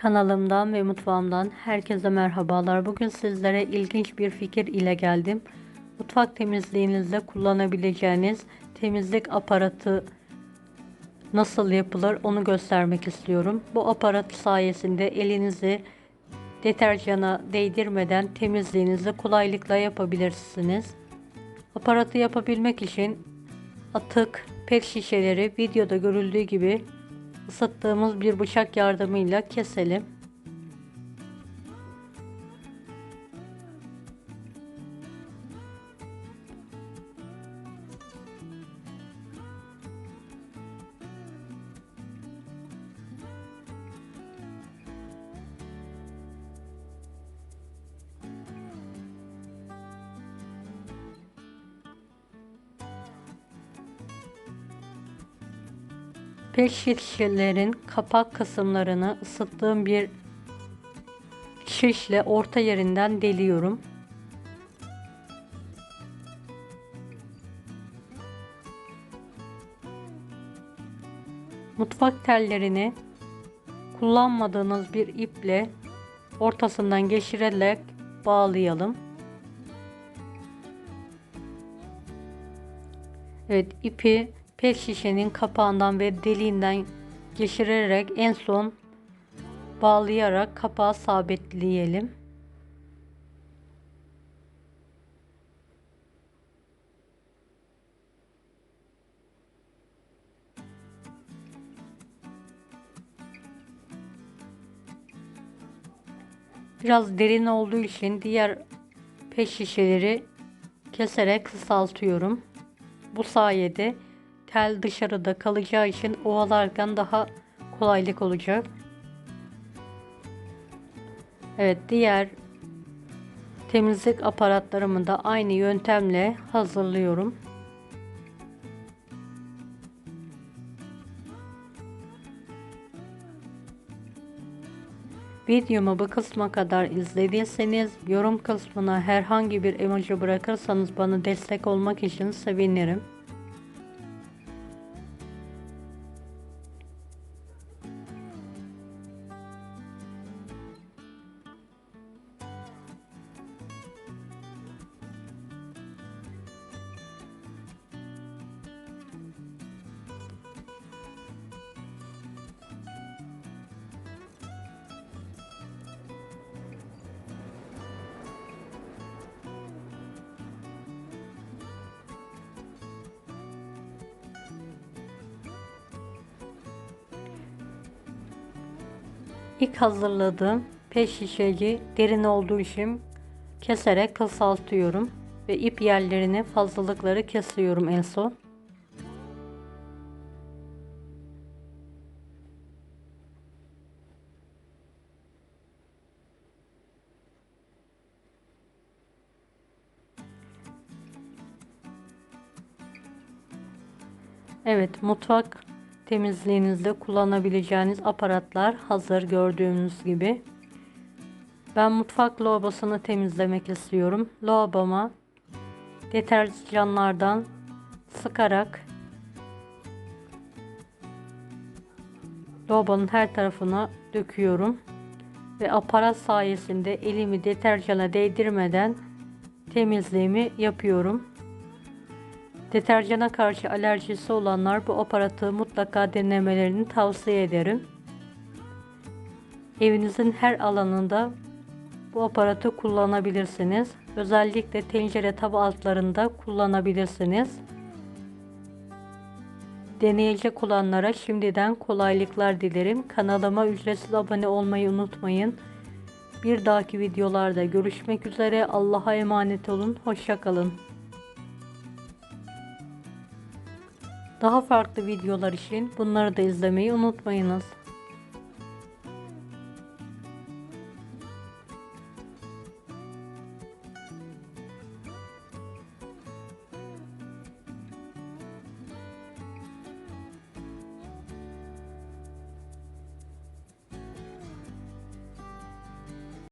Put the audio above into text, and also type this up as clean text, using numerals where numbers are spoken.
Kanalımdan ve mutfağımdan herkese merhabalar. Bugün sizlere ilginç bir fikir ile geldim. Mutfak temizliğinizde kullanabileceğiniz temizlik aparatı nasıl yapılır onu göstermek istiyorum. Bu aparat sayesinde elinizi deterjana değdirmeden temizliğinizi kolaylıkla yapabilirsiniz. Aparatı yapabilmek için atık pet şişeleri videoda görüldüğü gibi ısıttığımız bir bıçak yardımıyla keselim. Pet şişelerin kapak kısımlarını ısıttığım bir şişle orta yerinden deliyorum. Mutfak tellerini kullanmadığınız bir iple ortasından geçirerek bağlayalım. Evet, ipi pet şişenin kapağından ve deliğinden geçirerek en son bağlayarak kapağı sabitleyelim. Biraz derin olduğu için diğer pet şişeleri keserek kısaltıyorum. Bu sayede tel dışarıda kalacağı için ovalarken daha kolaylık olacak. Evet, diğer temizlik aparatlarımı da aynı yöntemle hazırlıyorum. Videomu bu kısma kadar izlediyseniz yorum kısmına herhangi bir emoji bırakırsanız bana destek olmak için sevinirim. İlk hazırladığım pet şişeci derin olduğu için keserek kısaltıyorum ve ip yerlerini fazlalıkları kesiyorum en son. Evet, mutfak temizliğinizde kullanabileceğiniz aparatlar hazır gördüğünüz gibi. Ben mutfak lavabosunu temizlemek istiyorum. Lavaboma deterjanlardan sıkarak lavabonun her tarafına döküyorum ve aparat sayesinde elimi deterjana değdirmeden temizliğimi yapıyorum. Deterjana karşı alerjisi olanlar bu aparatı mutlaka denemelerini tavsiye ederim. Evinizin her alanında bu aparatı kullanabilirsiniz. Özellikle tencere tava altlarında kullanabilirsiniz. Deneyecek olanlara şimdiden kolaylıklar dilerim. Kanalıma ücretsiz abone olmayı unutmayın. Bir dahaki videolarda görüşmek üzere. Allah'a emanet olun. Hoşça kalın. Daha farklı videolar için bunları da izlemeyi unutmayınız.